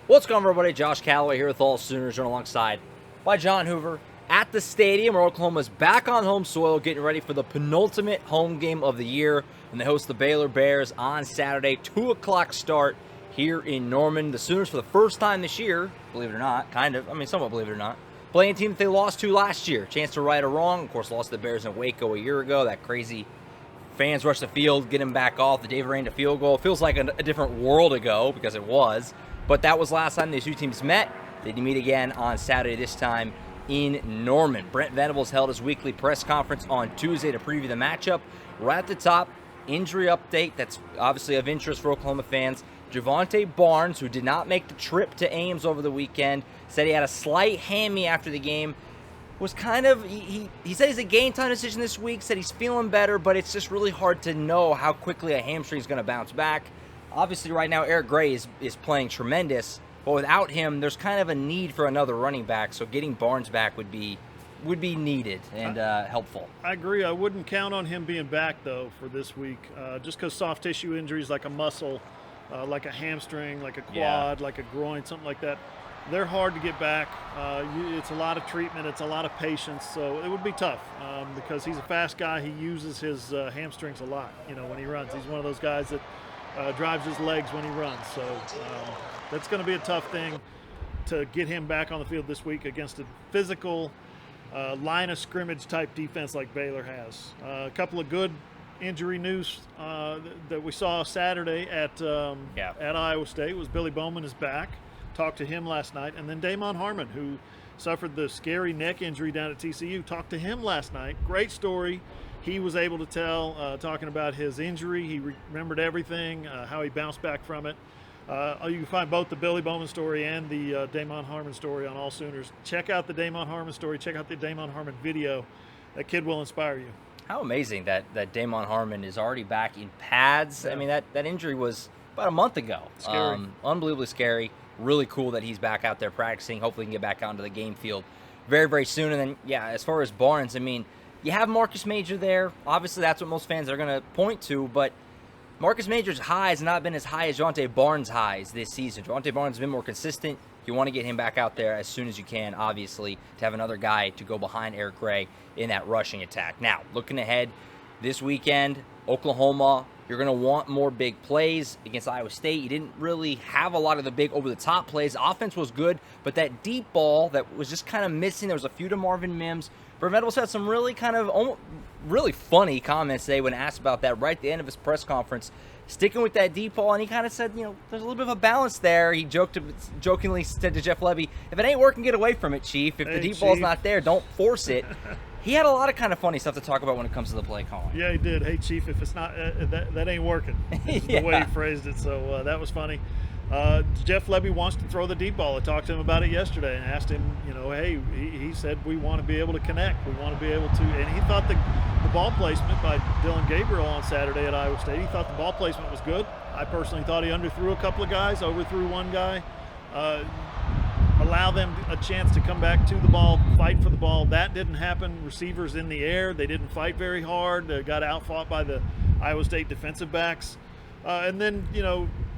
What's going on, everybody? Josh Callaway here with AllSooners, joined alongside by John Hoover at the stadium where Oklahoma's back on home soil, getting ready for the penultimate home game of the year, and they host the Baylor Bears on Saturday, 2 o'clock start here in Norman. The Sooners, for the first time this year, believe it or not, somewhat believe it or not, playing a team that they lost to last year. Chance to right a wrong. Of course, lost to the Bears in Waco a year ago. That crazy fans rush the field, get him back off. The David Rainda field goal. Feels like a different world ago, because it was. But that was last time these two teams met. They meet again on Saturday, this time in Norman. Brent Venables held his weekly press conference on Tuesday to preview the matchup. Right at the top, injury update that's obviously of interest for Oklahoma fans. Javonte Barnes, who did not make the trip to Ames over the weekend, said he had a slight hammy after the game. Was kind of, he said he's a game time decision this week, said he's feeling better, but it's just really hard to know how quickly a hamstring is going to bounce back. Obviously, right now, Eric Gray is playing tremendous, but without him, there's kind of a need for another running back, so getting Barnes back would be needed and helpful. I agree. I wouldn't count on him being back, though, for this week, just because soft tissue injuries like a muscle, like a hamstring, like a quad, like a groin, something like that, they're hard to get back. It's a lot of treatment. It's a lot of patience, so it would be tough because he's a fast guy. He uses his hamstrings a lot, when he runs. He's one of those guys that drives his legs when he runs. So that's going to be a tough thing to get him back on the field this week against a physical line of scrimmage type defense like Baylor has. A couple of good injury news that we saw Saturday at Iowa State was Billy Bowman is back. Talked to him last night. And then Damon Harmon, who suffered the scary neck injury down at TCU, talked to him last night. Great story. He was able to tell, talking about his injury. He remembered everything, how he bounced back from it. You can find both the Billy Bowman story and the Damon Harmon story on AllSooners. Check out the Damon Harmon story. Check out the Damon Harmon video. That kid will inspire you. How amazing that Damon Harmon is already back in pads. Yeah. I mean, that injury was about a month ago. Scary. Unbelievably scary. Really cool that he's back out there practicing. Hopefully he can get back onto the game field very, very soon. And then, as far as Barnes, I mean, you have Marcus Major there. Obviously, that's what most fans are going to point to. But Marcus Major's high has not been as high as Javonte Barnes' highs this season. Javonte Barnes has been more consistent. You want to get him back out there as soon as you can, obviously, to have another guy to go behind Eric Gray in that rushing attack. Now, looking ahead this weekend, Oklahoma, you're going to want more big plays against Iowa State. You didn't really have a lot of the big over-the-top plays. Offense was good, but that deep ball that was just kind of missing. There was a few to Marvin Mims. Brent Venables had some really really funny comments today when asked about that right at the end of his press conference, sticking with that deep ball, and he kind of said, there's a little bit of a balance there. He jokingly said to Jeff Levy, if it ain't working, get away from it, Chief. If the deep ball's not there, don't force it. He had a lot of kind of funny stuff to talk about when it comes to the play calling. Yeah, he did. Hey, Chief, if it's not that ain't working. Is the way he phrased it. So that was funny. Jeff Levy wants to throw the deep ball. I talked to him about it yesterday and asked him, hey, he said we want to be able to connect. We want to be able to, and he thought the ball placement by Dylan Gabriel on Saturday at Iowa State, he thought the ball placement was good. I personally thought he underthrew a couple of guys, overthrew one guy. Allow them a chance to come back to the ball, fight for the ball. That didn't happen. Receivers in the air, they didn't fight very hard. They got outfought by the Iowa State defensive backs. And then,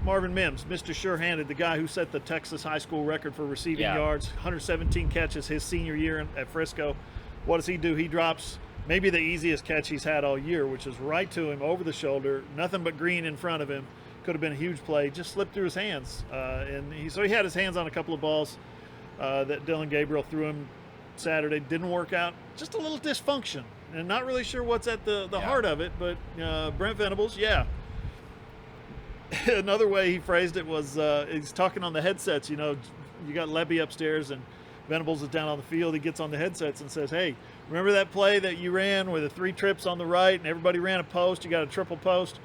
Marvin Mims, Mr. Sure-Handed, the guy who set the Texas high school record for receiving yards, 117 catches his senior year at Frisco. What does he do? He drops maybe the easiest catch he's had all year, which is right to him over the shoulder, nothing but green in front of him. Could have been a huge play, just slipped through his hands. So he had his hands on a couple of balls that Dylan Gabriel threw him Saturday. Didn't work out. Just a little dysfunction. And not really sure what's at the heart of it, but Brent Venables, Another way he phrased it was he's talking on the headsets. You got Levy upstairs and Venables is down on the field. He gets on the headsets and says, hey, remember that play that you ran with the 3 trips on the right and everybody ran a post? You got a triple post?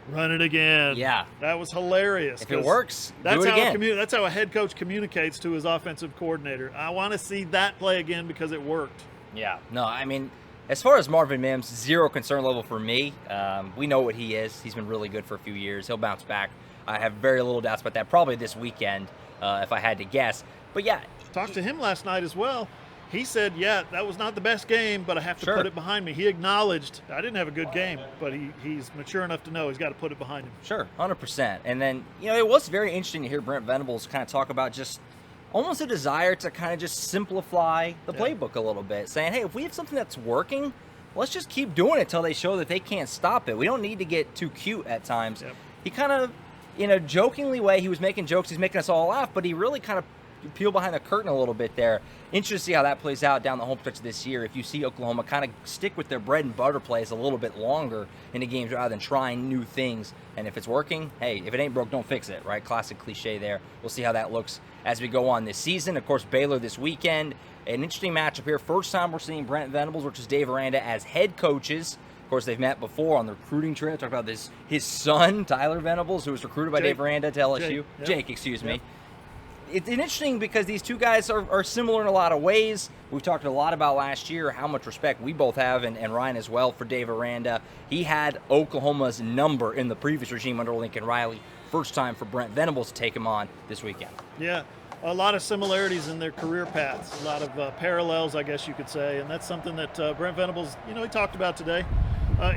Run it again. Yeah. That was hilarious. If it works, that's do it how again. That's how a head coach communicates to his offensive coordinator. I want to see that play again because it worked. Yeah. No, I mean, as far as Marvin Mims, zero concern level for me. We know what he is. He's been really good for a few years. He'll bounce back. I have very little doubts about that. Probably this weekend, if I had to guess. But yeah. Talked to him last night as well. he said, yeah, that was not the best game, but I have to Sure. put it behind me. He acknowledged I didn't have a good game, but he's mature enough to know he's got to put it behind him. Sure, 100%. And then, it was very interesting to hear Brent Venables kind of talk about just almost a desire to kind of just simplify the playbook a little bit, saying, hey, if we have something that's working, let's just keep doing it until they show that they can't stop it. We don't need to get too cute at times. Yep. He kind of, in a jokingly way, he was making jokes, he's making us all laugh, but he really kind of peel behind the curtain a little bit there. Interesting to see how that plays out down the home stretch this year. If you see Oklahoma kind of stick with their bread and butter plays a little bit longer in the games rather than trying new things. And if it's working, hey, if it ain't broke, don't fix it, right? Classic cliche there. We'll see how that looks as we go on this season. Of course, Baylor this weekend. An interesting matchup here. First time we're seeing Brent Venables versus Dave Aranda as head coaches. Of course, they've met before on the recruiting trail. Talk about this. His son, Tyler Venables, who was recruited by Dave Aranda to LSU. Jake, excuse me. It's interesting because these two guys are similar in a lot of ways. We've talked a lot about last year, how much respect we both have, and Ryan as well, for Dave Aranda. He had Oklahoma's number in the previous regime under Lincoln Riley. First time for Brent Venables to take him on this weekend. Yeah, a lot of similarities in their career paths, a lot of parallels, I guess you could say, and that's something that Brent Venables, he talked about today.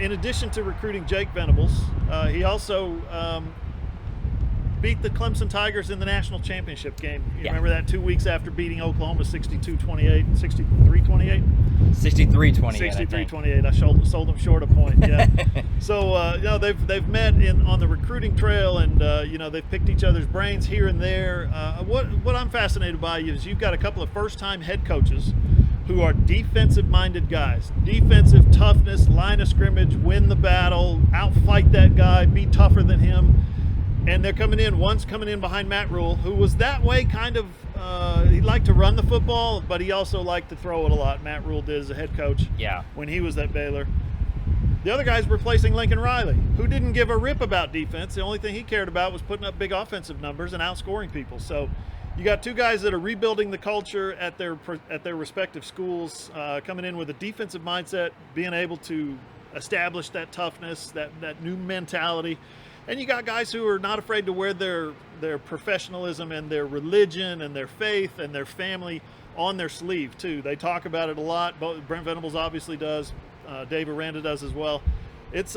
In addition to recruiting Jake Venables, he also beat the Clemson Tigers in the national championship game. You remember that 2 weeks after beating Oklahoma 62-28, 63-28? 63-28. 63-28. I sold them short a point. Yeah. So they've met on the recruiting trail, and they've picked each other's brains here and there. What I'm fascinated by is you've got a couple of first-time head coaches who are defensive-minded guys. Defensive toughness, line of scrimmage, win the battle, outfight that guy, be tougher than him. And they're coming in. One's coming in behind Matt Rule, who was that way kind of. He liked to run the football, but he also liked to throw it a lot. Matt Rule did as a head coach. Yeah. When he was at Baylor. The other guy's replacing Lincoln Riley, who didn't give a rip about defense. The only thing he cared about was putting up big offensive numbers and outscoring people. So you got two guys that are rebuilding the culture at their respective schools, coming in with a defensive mindset, being able to establish that toughness, that new mentality. And you got guys who are not afraid to wear their professionalism and their religion and their faith and their family on their sleeve, too. They talk about it a lot. Brent Venables obviously does. Dave Aranda does as well.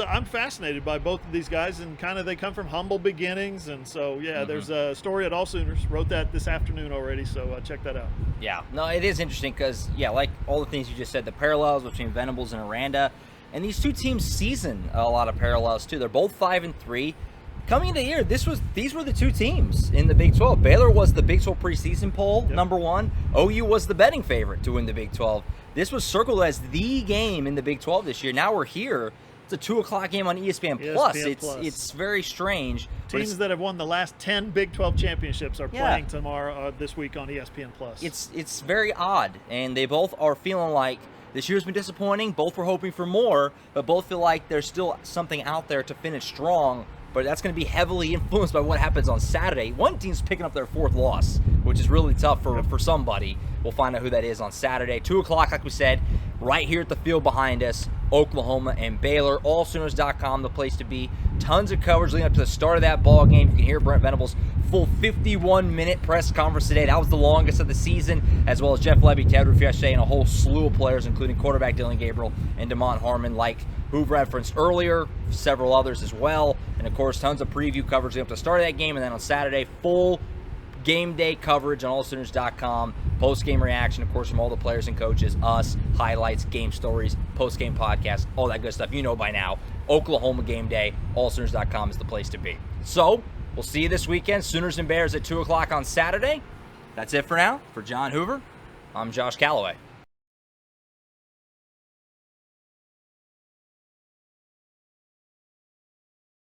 I'm fascinated by both of these guys, and kind of they come from humble beginnings. And so, there's a story at AllSooners. Wrote that this afternoon already, so check that out. Yeah. No, it is interesting because, like all the things you just said, the parallels between Venables and Aranda. And these two teams season a lot of parallels too. They're both 5-3. Coming into the year, these were the two teams in the Big 12. Baylor was the Big 12 preseason poll, number one. OU was the betting favorite to win the Big 12. This was circled as the game in the Big 12 this year. Now we're here. It's a 2:00 game on ESPN Plus. It's very strange. Teams that have won the last 10 Big 12 championships are playing this week on ESPN Plus. It's very odd, and they both are feeling like this year's been disappointing. Both were hoping for more, but both feel like there's still something out there to finish strong. But that's going to be heavily influenced by what happens on Saturday. One team's picking up their fourth loss, which is really tough for somebody. We'll find out who that is on Saturday. 2:00, like we said, right here at the field behind us, Oklahoma and Baylor. AllSooners.com, the place to be. Tons of coverage leading up to the start of that ball game. You can hear Brent Venables' full 51-minute press conference today. That was the longest of the season, as well as Jeff Lebby, Ted Roof yesterday, and a whole slew of players, including quarterback Dylan Gabriel and Damon Harmon, like Hoover referenced earlier, several others as well. And, of course, tons of preview coverage leading up to the start of that game. And then on Saturday, full game day coverage on AllSooners.com. Post-game reaction, of course, from all the players and coaches, us, highlights, game stories, post-game podcasts, all that good stuff. You know by now. Oklahoma game day, AllSooners.com is the place to be. So, we'll see you this weekend. Sooners and Bears at 2:00 on Saturday. That's it for now. For John Hoover, I'm Josh Callaway.